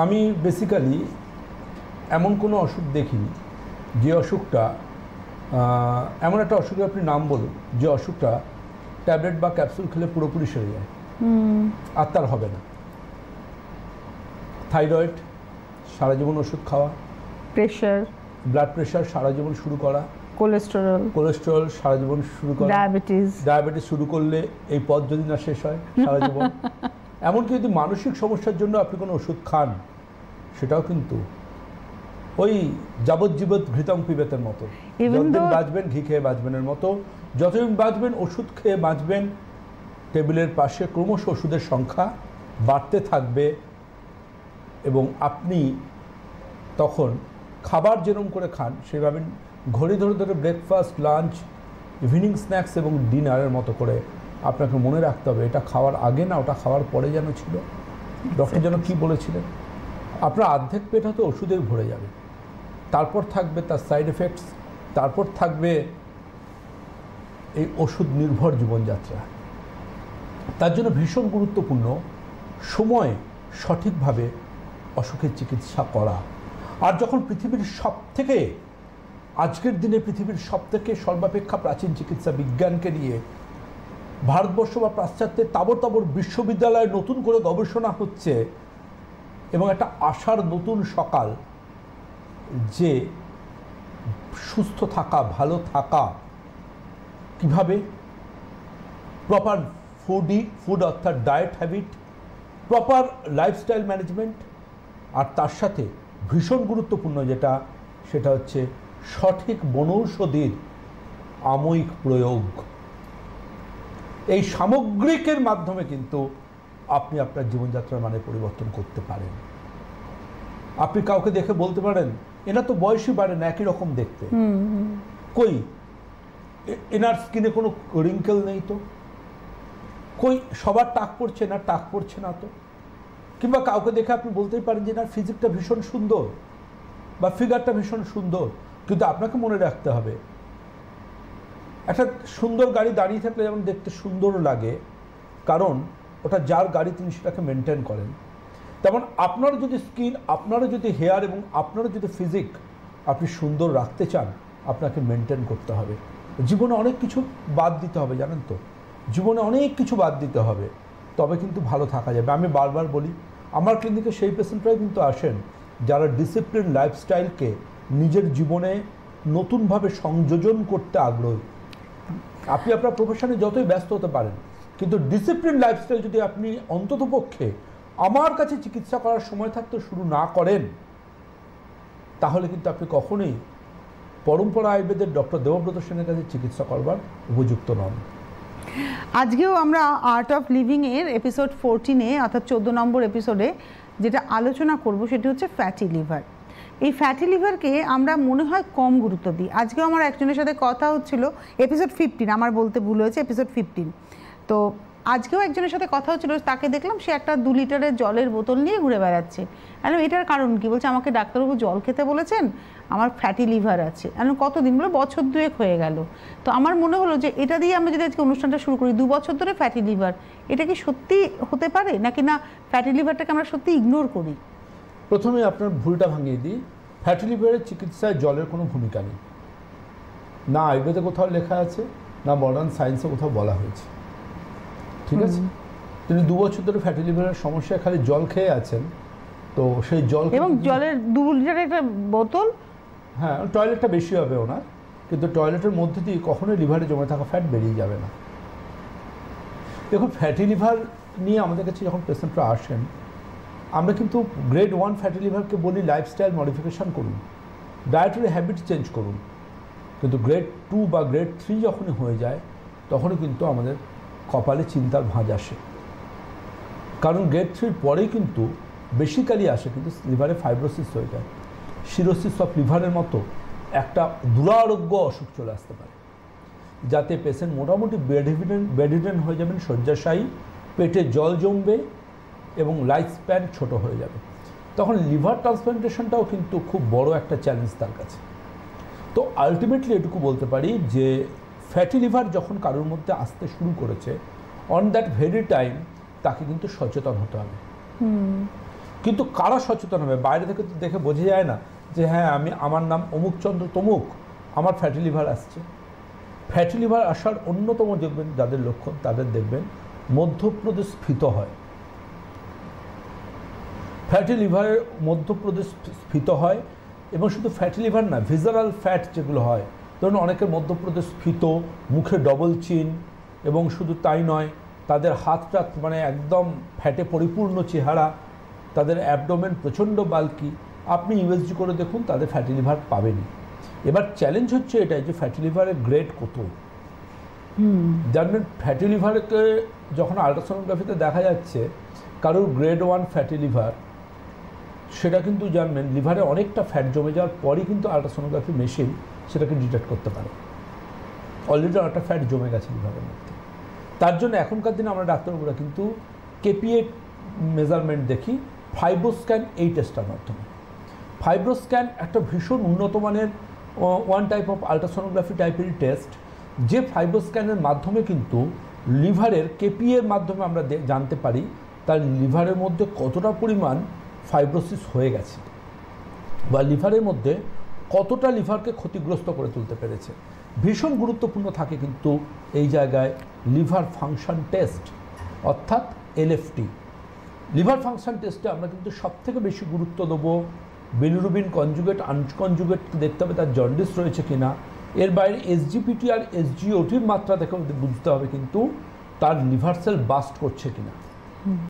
আমি বেসিক্যালি এমন কোনো অসুখ দেখিনি যে অসুখটা এমন একটা অসুখের আপনি নাম বলুন যে অসুখটা ট্যাবলেট বা ক্যাপসুল খেলে পুরোপুরি সেরে যায় আর তার হবে না। থাইরয়েড সারা জীবন ওষুধ খাওয়া, প্রেশার, ব্লাড প্রেশার সারা জীবন শুরু করা, কোলেস্টেরল সারা জীবন শুরু করা, ডায়াবেটিস শুরু করলে এই পথ যদি না শেষ হয় সারা জীবন। এমনকি যদি মানসিক সমস্যার জন্য আপনি কোনো ওষুধ খান সেটাও কিন্তু ওই যাবজ্জীবন ঘৃতং পিবেতের মতো, যতদিন বাঁচবেন ঘি খেয়ে বাঁচবেনের মতো, যতদিন বাঁচবেন ওষুধ খেয়ে বাঁচবেন। টেবিলের পাশে ক্রমশ ওষুধের সংখ্যা বাড়তে থাকবে এবং আপনি তখন খাবার যেরকম করে খান সেভাবে ঘড়ি ধরে ধরে ব্রেকফাস্ট, লাঞ্চ, ইভিনিং স্ন্যাক্স এবং ডিনারের মতো করে আপনাকে মনে রাখতে হবে এটা খাওয়ার আগে না ওটা খাওয়ার পরে যেন ছিল। ডক্টর যেন কী বলেছিলেন, আপনার অর্ধেক পেট হয়তো ওষুধেই ভরে যাবে, তারপর থাকবে তার সাইড এফেক্টস, তারপর থাকবে এই ওষুধ নির্ভর জীবনযাত্রা। তার জন্য ভীষণ গুরুত্বপূর্ণ সময়ে সঠিকভাবে অসুখের চিকিৎসা করা। আর যখন পৃথিবীর সবথেকে আজকের দিনে পৃথিবীর সবথেকে সর্বাপেক্ষা প্রাচীন চিকিৎসা বিজ্ঞানকে নিয়ে ভারতবর্ষ বা পাশ্চাত্যের তাবর তাবর বিশ্ববিদ্যালয়ে নতুন করে গবেষণা হচ্ছে এবং একটা আশার নতুন সকাল যে সুস্থ থাকা, ভালো থাকা কিভাবে, প্রপার ফুড অর্থাৎ diet habit, proper lifestyle management, আর তার সাথে ভীষণ গুরুত্বপূর্ণ যেটা সেটা হচ্ছে সঠিক বনৌষধির আমৈক প্রয়োগ। এই সামগ্রিকের মাধ্যমে কিন্তু আপনি আপনার জীবনযাত্রার মানে পরিবর্তন করতে পারেন। আপনি কাউকে দেখে বলতে পারেন এনা তো বয়সই বাড়ে না, একই রকম দেখতে, কই এনার স্কিনে কোনো রিঙ্কেল নেই তো, কই সবার টাক পড়ছে না, টাক পড়ছে না তো। কিংবা কাউকে দেখে আপনি বলতেই পারেন যে এনার ফিজিকটা ভীষণ সুন্দর বা ফিগারটা ভীষণ সুন্দর, কিন্তু আপনাকে মনে রাখতে হবে একটা সুন্দর গাড়ি দাঁড়িয়ে থাকলে যেমন দেখতে সুন্দর লাগে, কারণ ওটা যার গাড়ি তিনি সেটাকে মেনটেন করেন, তেমন আপনারও যদি স্কিন, আপনারও যদি হেয়ার এবং আপনারও যদি ফিজিক আপনি সুন্দর রাখতে চান আপনাকে মেনটেন করতে হবে। জীবনে অনেক কিছু বাদ দিতে হবে, জানেন তো, জীবনে অনেক কিছু বাদ দিতে হবে, তবে কিন্তু ভালো থাকা যাবে। আমি বারবার বলি আমার ক্লিনিকে সেই পেশেন্টরাই কিন্তু আসেন যারা ডিসিপ্লিন লাইফস্টাইলকে নিজের জীবনে নতুনভাবে সংযোজন করতে আগ্রহী। আপনি আপনার প্রফেশনে যতই ব্যস্ত হতে পারেন, কিন্তু ডিসিপ্লিন লাইফস্টাইল যদি আপনি অন্ততপক্ষে আমার কাছে চিকিৎসা করার সময় থাকতে শুরু না করেন তাহলে কিন্তু আপনি কখনোই পরম্পরা আয়ুর্বেদের ডক্টর দেবব্রত সেনের কাছে চিকিৎসা করবার উপযুক্ত নন। আজকেও আমরা আর্ট অফ লিভিংয়ের এপিসোড 14-এ অর্থাৎ 14 নম্বর এপিসোডে যেটা আলোচনা করব সেটি হচ্ছে ফ্যাটি লিভার। এই ফ্যাটি লিভারকে আমরা মনে হয় কম গুরুত্ব দিই। আজকেও আমার একজনের সাথে কথা হচ্ছিল, এপিসোড 15, আমার বলতে ভুল হয়েছে, এপিসোড 15। তো আজকেও একজনের সাথে কথা হচ্ছিল, তাকে দেখলাম সে একটা 2 লিটারের জলের বোতল নিয়ে ঘুরে বেড়াচ্ছে। এটার কারণ কি? বলছে আমাকে ডাক্তারবাবু জল খেতে বলেছেন, আমার ফ্যাটি লিভার আছে। কতদিন? বলে বছর 2 হয়ে গেল। তো আমার মনে হলো যে এটা দিয়ে আমরা যদি আজকে অনুষ্ঠানটা শুরু করি, 2 বছর ধরে ফ্যাটি লিভার, এটা কি সত্যি হতে পারে নাকি না ফ্যাটি লিভারটাকে আমরা সত্যি ইগনোর করি? প্রথমে আপনার ভুলটা ভাঙিয়ে দিই, ফ্যাটি লিভারের চিকিৎসায় জলের কোনো ভূমিকা নেই, না আয়ুর্বেদে কোথাও লেখা আছে, না মডার্ন সায়েন্সে কোথাও বলা হয়েছে। ঠিক আছে, তিনি 2 বছর ধরে ফ্যাটি লিভারের সমস্যায় খালি জল খেয়ে আছেন, তো সেই জল এবং জলের 2 লিটারের একটা বোতল, হ্যাঁ টয়লেটটা বেশি হবে ওনার, কিন্তু টয়লেটের মধ্যে দিয়ে কখনোই লিভারে জমে থাকা ফ্যাট বেরিয়ে যাবে না। দেখুন ফ্যাটি লিভার নিয়ে আমাদের কাছে যখন পেশেন্টরা আসেন আমরা কিন্তু গ্রেড 1 ফ্যাটি লিভারকে বলি লাইফস্টাইল মডিফিকেশান করুন, ডায়েটারি হ্যাবিট চেঞ্জ করুন, কিন্তু গ্রেড 2 বা গ্রেড 3 যখনই হয়ে যায় তখনই কিন্তু আমাদের কপালে চিন্তার ভাঁজ আসে। কারণ গ্রেড 3 পরেই কিন্তু বেসিক্যালি আসে কিন্তু লিভারে ফাইব্রোসিস হয়ে যায়, সিরোসিস অফ লিভারের মতো একটা দুরারোগ্য অসুখ চলে আসতে পারে, যাতে পেশেন্ট মোটামুটি বেডরিডেন হয়ে যাবেন, শয্যাশায়ী, পেটে জল জমবে এবং লাইফ স্প্যান ছোটো হয়ে যাবে। তখন লিভার ট্রান্সপ্লান্টেশনটাও কিন্তু খুব বড় একটা চ্যালেঞ্জ তার কাছে। তো আলটিমেটলি এটুকু বলতে পারি যে ফ্যাটি লিভার যখন কারোর মধ্যে আসতে শুরু করেছে অন দ্যাট ভেরি টাইম তাকে কিন্তু সচেতন হতে হবে। কিন্তু কারা সচেতন হবে? বাইরে থেকে তো দেখে বোঝা যায় না যে হ্যাঁ আমার নাম অমুকচন্দ্র তমুক, আমার ফ্যাটি লিভার আসছে। ফ্যাটি লিভার আসার অন্যতম দেখবেন যাদের লক্ষণ, তাদের দেখবেন মধ্যপ্রদেশ স্ফীত হয়। ফ্যাটি লিভারের মধ্যপ্রদেশ স্ফীত হয়, এবং শুধু ফ্যাটি লিভার না, ভিজারাল ফ্যাট যেগুলো হয়, ধরুন অনেকের মধ্যপ্রদেশ স্ফীত, মুখে ডবল চিন, এবং শুধু তাই নয়, তাদের হাতটা মানে একদম ফ্যাটে পরিপূর্ণ চেহারা, তাদের অ্যাবডোমেন প্রচণ্ড বাল্কি। আপনি ইউএসজি করে দেখুন, তাদের ফ্যাটি লিভার পাবেনই। এবার চ্যালেঞ্জ হচ্ছে এটাই যে ফ্যাটি লিভারের গ্রেড কত। জানবেন ফ্যাটি লিভারকে যখন আল্ট্রাসোনোগ্রাফিতে দেখা যাচ্ছে কারোর গ্রেড 1 ফ্যাটি লিভার, সেটা কিন্তু জানবেন লিভারে অনেকটা ফ্যাট জমে যাওয়ার পরই কিন্তু আল্ট্রাসোনোগ্রাফি মেশিন সেটাকে ডিটেক্ট করতে পারে অলরেডি অনেকটা ফ্যাট জমে গেছে লিভারের মধ্যে। তার জন্য এখনকার দিনে আমরা ডাক্তারবাবুরা কিন্তু কেপিএ মেজারমেন্ট দেখি ফাইব্রোস্ক্যান, এই টেস্টটার মাধ্যমে। ফাইব্রোস্ক্যান একটা ভীষণ উন্নত মানের ওয়ান টাইপ অফ আল্ট্রাসোনোগ্রাফি টাইপের টেস্ট, যে ফাইব্রোস্ক্যানের মাধ্যমে কিন্তু লিভারের কেপিএর মাধ্যমে আমরা জানতে পারি তার লিভারের মধ্যে কতটা পরিমাণ ফাইব্রোসিস হয়ে গেছে, বা লিভারের মধ্যে কতটা লিভারকে ক্ষতিগ্রস্ত করে তুলতে পেরেছে। ভীষণ গুরুত্বপূর্ণ থাকে কিন্তু এই জায়গায় লিভার ফাংশন টেস্ট, অর্থাৎ এলএফটি। লিভার ফাংশন টেস্টে আমরা কিন্তু সবথেকে বেশি গুরুত্ব দেবো বিলিরুবিন কনজুগেট আনকনজুগেট দেখতে হবে তার জন্ডিস রয়েছে কিনা। এর বাইরে এসজিপিটি আর এসজিওটির মাত্রা দেখে বুঝতে হবে কিন্তু তার লিভার সেল বাস্ট করছে কিনা।